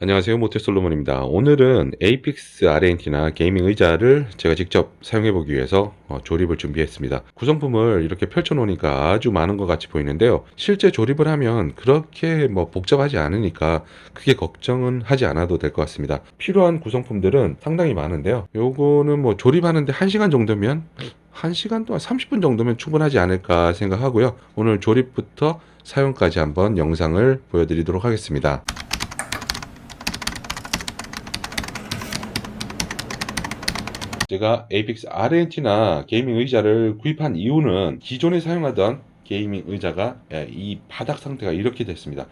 안녕하세요, 모태솔로몬입니다. 오늘은 에이픽스 아르헨티나 게이밍 의자를 제가 직접 사용해보기 위해서 조립을 준비했습니다. 구성품을 이렇게 펼쳐놓으니까 아주 많은 것 같이 보이는데요. 실제 조립을 하면 그렇게 복잡하지 않으니까 크게 걱정은 하지 않아도 될 것 같습니다. 필요한 구성품들은 상당히 많은데요. 요거는 조립하는데 1시간 정도면 1시간 동안 30분 정도면 충분하지 않을까 생각하고요. 오늘 조립부터 사용까지 한번 영상을 보여드리도록 하겠습니다. 제가 에이픽스 아르헨티나 게이밍 의자를 구입한 이유는 기존에 사용하던 게이밍 의자가 이 바닥 상태가 이렇게 됐습니다.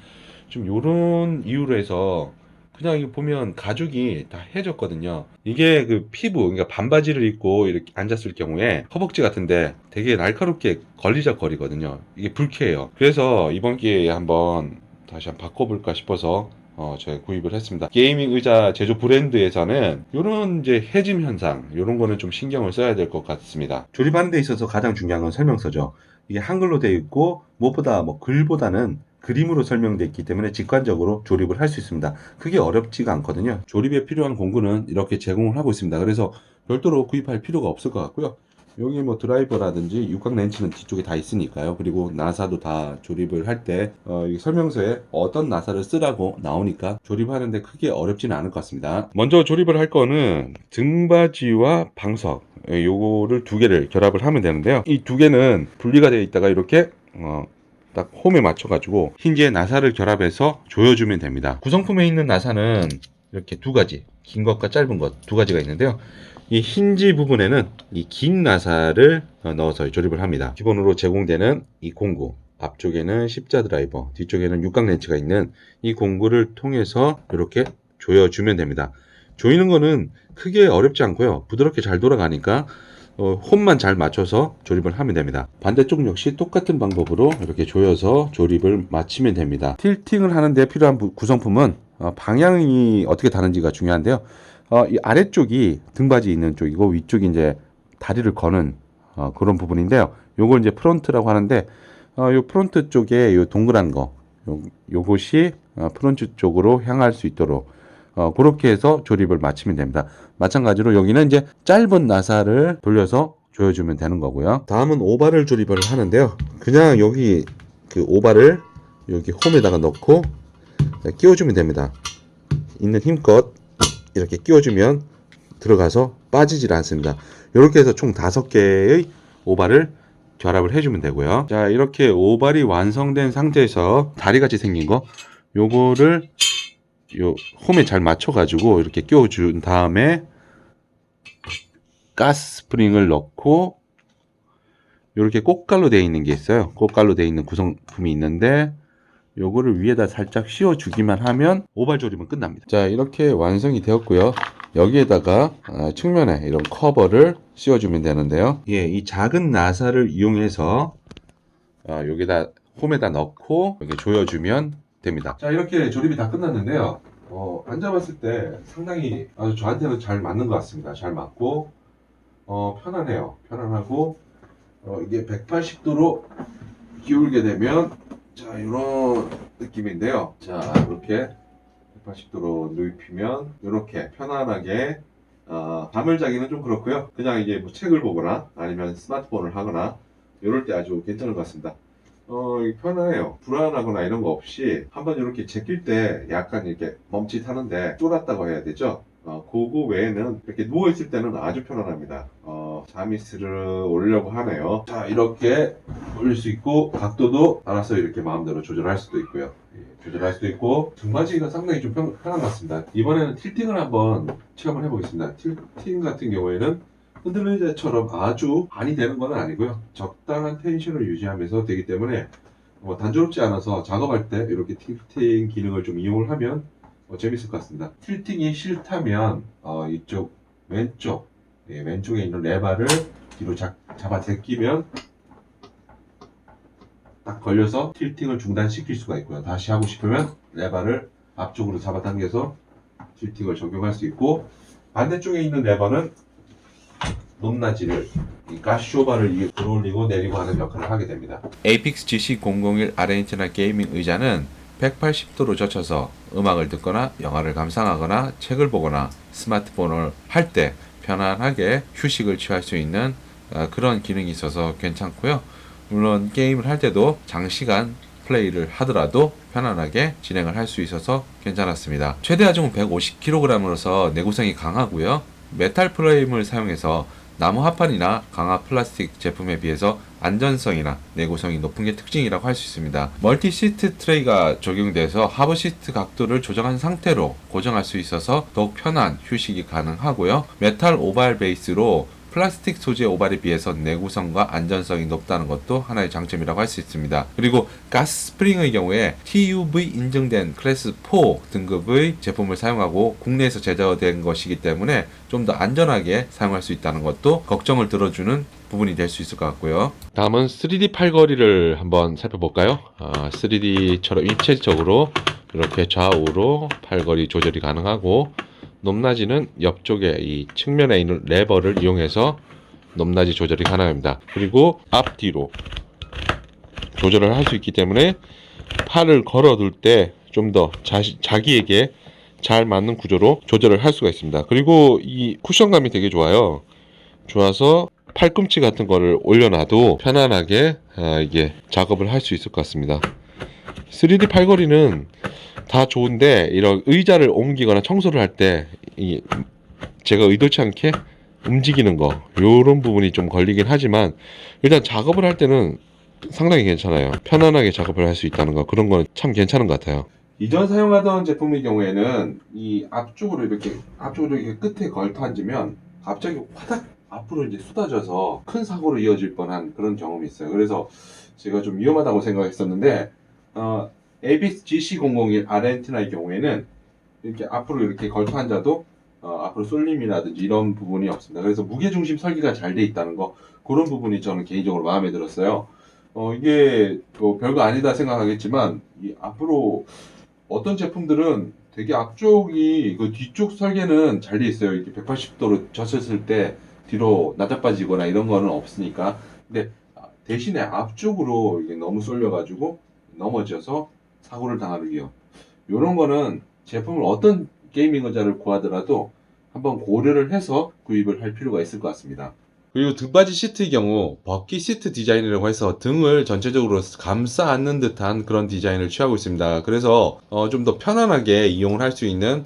좀 요런 이유로 해서 그냥 이거 보면 가죽이 다 해졌거든요. 이게 그 피부, 그러니까 반바지를 입고 이렇게 앉았을 경우에 허벅지 같은데 되게 날카롭게 걸리적거리거든요. 이게 불쾌해요. 그래서 이번 기회에 다시 한번 바꿔볼까 싶어서 제가 구입을 했습니다. 게이밍 의자 제조 브랜드에서는 이런 이제 해짐 현상, 이런 거는 좀 신경을 써야 될 것 같습니다. 조립하는 데 있어서 가장 중요한 건 설명서죠. 이게 한글로 되어 있고 무엇보다 글보다는 그림으로 설명되어 있기 때문에 직관적으로 조립을 할 수 있습니다. 그게 어렵지가 않거든요. 조립에 필요한 공구는 이렇게 제공을 하고 있습니다. 그래서 별도로 구입할 필요가 없을 것 같고요. 여기 드라이버라든지 육각 렌치는 뒤쪽에 다 있으니까요. 그리고 나사도 다 조립을 할 때 이 설명서에 어떤 나사를 쓰라고 나오니까 조립하는데 크게 어렵지는 않을 것 같습니다. 먼저 조립을 할 거는 등받이와 방석, 요거를 두 개를 결합을 하면 되는데요. 이 두 개는 분리가 되어 있다가 이렇게 딱 홈에 맞춰 가지고 힌지에 나사를 결합해서 조여주면 됩니다. 구성품에 있는 나사는 이렇게 두 가지, 긴 것과 짧은 것 두 가지가 있는데요. 이 힌지 부분에는 이 긴 나사를 넣어서 조립을 합니다. 기본으로 제공되는 이 공구, 앞쪽에는 십자 드라이버, 뒤쪽에는 육각 렌치가 있는 이 공구를 통해서 이렇게 조여주면 됩니다. 조이는 거는 크게 어렵지 않고요. 부드럽게 잘 돌아가니까 홈만 잘 맞춰서 조립을 하면 됩니다. 반대쪽 역시 똑같은 방법으로 이렇게 조여서 조립을 마치면 됩니다. 틸팅을 하는데 필요한 구성품은 방향이 어떻게 다른지가 중요한데요. 이 아래쪽이 등받이 있는 쪽이고 위쪽이 이제 다리를 거는 그런 부분인데요. 요걸 이제 프론트라고 하는데 요 프론트 쪽에 요 동그란 거 요것이 프론트 쪽으로 향할 수 있도록 그렇게 해서 조립을 마치면 됩니다. 마찬가지로 여기는 이제 짧은 나사를 돌려서 조여주면 되는 거고요. 다음은 오발을 조립을 하는데요. 그냥 여기 그 오발을 여기 홈에다가 넣고 끼워주면 됩니다. 있는 힘껏 이렇게 끼워주면 들어가서 빠지질 않습니다. 이렇게 해서 총 5개의 오발을 결합을 해주면 되고요. 자, 이렇게 오발이 완성된 상태에서 다리같이 생긴 거 요거를 요 홈에 잘 맞춰 가지고 이렇게 끼워준 다음에 가스 스프링을 넣고 이렇게 꽃갈로 되어 있는 게 있어요. 꽃갈로 되어 있는 구성품이 있는데 요거를 위에다 살짝 씌워 주기만 하면 오발 조립은 끝납니다. 자, 이렇게 완성이 되었고요. 여기에다가 측면에 이런 커버를 씌워 주면 되는데요. 예, 이 작은 나사를 이용해서 여기다 홈에다 넣고 이렇게 조여 주면 됩니다. 자, 이렇게 조립이 다 끝났는데요. 앉아봤을 때 상당히 아주 저한테는 잘 맞는 것 같습니다. 잘 맞고 편안해요. 편안하고 이게 180도로 기울게 되면 자, 이런 느낌인데요. 자, 이렇게 180도로 누입히면 이렇게 편안하게 잠을 자기는 좀 그렇고요. 그냥 이제 책을 보거나 아니면 스마트폰을 하거나 이럴 때 아주 괜찮은 것 같습니다. 편안해요. 불안하거나 이런 거 없이 한번 이렇게 제낄 때 약간 이렇게 멈칫하는데 쫄았다고 해야 되죠. 그거 외에는 이렇게 누워있을 때는 아주 편안합니다. 잠이 스르 오려고 하네요. 자, 이렇게 올릴 수 있고 각도도 알아서 이렇게 마음대로 조절할 수도 있고요. 조절할 수도 있고 등받이가 상당히 좀 편한 것 같습니다. 이번에는 틸팅을 한번 체험을 해보겠습니다. 틸팅 같은 경우에는 흔들는 의자처럼 아주 많이 되는 건 아니고요. 적당한 텐션을 유지하면서 되기 때문에 단조롭지 않아서 작업할 때 이렇게 틸팅 기능을 좀 이용을 하면 재밌을 것 같습니다. 틸팅이 싫다면 이쪽 왼쪽 왼쪽에 있는 레바를 뒤로 잡아 제끼면 딱 걸려서 틸팅을 중단시킬 수가 있고요. 다시 하고 싶으면 레바를 앞쪽으로 잡아당겨서 틸팅을 적용할 수 있고, 반대쪽에 있는 레버는 높낮이를 이 가시오바를 이게 들어올리고 내리고 하는 역할을 하게 됩니다. 에이픽스 GC001 아르헨티나 게이밍 의자는 180도로 젖혀서 음악을 듣거나 영화를 감상하거나 책을 보거나 스마트폰을 할 때 편안하게 휴식을 취할 수 있는 그런 기능이 있어서 괜찮고요. 물론 게임을 할 때도 장시간 플레이를 하더라도 편안하게 진행을 할 수 있어서 괜찮았습니다. 최대 하중은 150kg으로서 내구성이 강하고요. 메탈 프레임을 사용해서 나무 합판이나 강화 플라스틱 제품에 비해서 안전성이나 내구성이 높은 게 특징이라고 할 수 있습니다. 멀티 시트 트레이가 적용돼서 하부 시트 각도를 조정한 상태로 고정할 수 있어서 더욱 편한 휴식이 가능하고요. 메탈 오발 베이스로 플라스틱 소재 오발에 비해서 내구성과 안전성이 높다는 것도 하나의 장점이라고 할 수 있습니다. 그리고 가스 스프링의 경우에 TUV 인증된 클래스 4 등급의 제품을 사용하고 국내에서 제작된 것이기 때문에 좀 더 안전하게 사용할 수 있다는 것도 걱정을 들어주는 부분이 될 수 있을 것 같고요. 다음은 3D 팔걸이를 한번 살펴볼까요? 3D처럼 입체적으로 이렇게 좌우로 팔걸이 조절이 가능하고, 높낮이는 옆쪽에 이 측면에 있는 레버를 이용해서 높낮이 조절이 가능합니다. 그리고 앞뒤로 조절을 할 수 있기 때문에 팔을 걸어둘 때 좀 더 자기에게 잘 맞는 구조로 조절을 할 수가 있습니다. 그리고 이 쿠션감이 되게 좋아요. 좋아서 팔꿈치 같은 거를 올려놔도 편안하게 이게 작업을 할 수 있을 것 같습니다. 3D 팔걸이는 다 좋은데 이런 의자를 옮기거나 청소를 할 때 제가 의도치 않게 움직이는 거, 요런 부분이 좀 걸리긴 하지만 일단 작업을 할 때는 상당히 괜찮아요. 편안하게 작업을 할 수 있다는 거, 그런 건 참 괜찮은 것 같아요. 이전 사용하던 제품의 경우에는 이 앞쪽으로 이렇게 끝에 걸터 앉으면 갑자기 화닥 앞으로 이제 쏟아져서 큰 사고로 이어질 뻔한 그런 경험이 있어요. 그래서 제가 좀 위험하다고 생각했었는데 ABIX GC001 아르헨티나의 경우에는 이렇게 앞으로 이렇게 걸터 앉아도 앞으로 쏠림이라든지 이런 부분이 없습니다. 그래서 무게중심 설계가 잘 돼 있다는 거, 그런 부분이 저는 개인적으로 마음에 들었어요. 이게 뭐 별거 아니다 생각하겠지만 앞으로 어떤 제품들은 되게 앞쪽이 그 뒤쪽 설계는 잘 돼 있어요. 이렇게 180도로 젖혔을 때 뒤로 나자빠지거나 이런 거는 없으니까. 근데 대신에 앞쪽으로 이게 너무 쏠려가지고 넘어져서 사고를 당하는 위험, 이런 거는 제품을 어떤 게이밍 의자를 구하더라도 한번 고려를 해서 구입을 할 필요가 있을 것 같습니다. 그리고 등받이 시트의 경우 버킷 시트 디자인이라고 해서 등을 전체적으로 감싸 안는 듯한 그런 디자인을 취하고 있습니다. 그래서 좀 더 편안하게 이용을 할 수 있는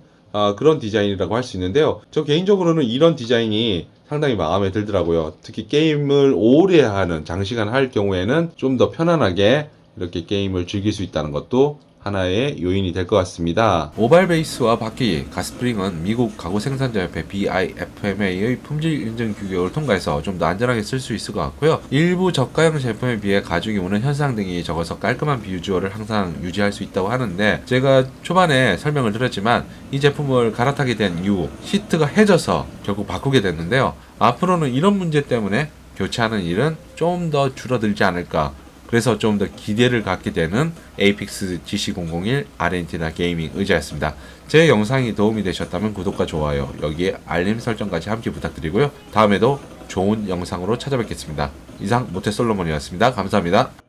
그런 디자인이라고 할 수 있는데요. 저 개인적으로는 이런 디자인이 상당히 마음에 들더라고요. 특히 게임을 오래 하는, 장시간 할 경우에는 좀 더 편안하게 이렇게 게임을 즐길 수 있다는 것도 하나의 요인이 될 것 같습니다. 오발 베이스와 바퀴, 가스프링은 미국 가구 생산자협회 BIFMA의 품질 인증 규격을 통과해서 좀 더 안전하게 쓸 수 있을 것 같고요. 일부 저가형 제품에 비해 가죽이 오는 현상 등이 적어서 깔끔한 비주얼을 항상 유지할 수 있다고 하는데, 제가 초반에 설명을 드렸지만 이 제품을 갈아타게 된 이후 시트가 해져서 결국 바꾸게 됐는데요. 앞으로는 이런 문제 때문에 교체하는 일은 좀 더 줄어들지 않을까, 그래서 좀 더 기대를 갖게 되는 ABIX GC001 아르헨티나 게이밍 의자였습니다. 제 영상이 도움이 되셨다면 구독과 좋아요, 여기에 알림 설정까지 함께 부탁드리고요. 다음에도 좋은 영상으로 찾아뵙겠습니다. 이상 모태솔로몬이었습니다. 감사합니다.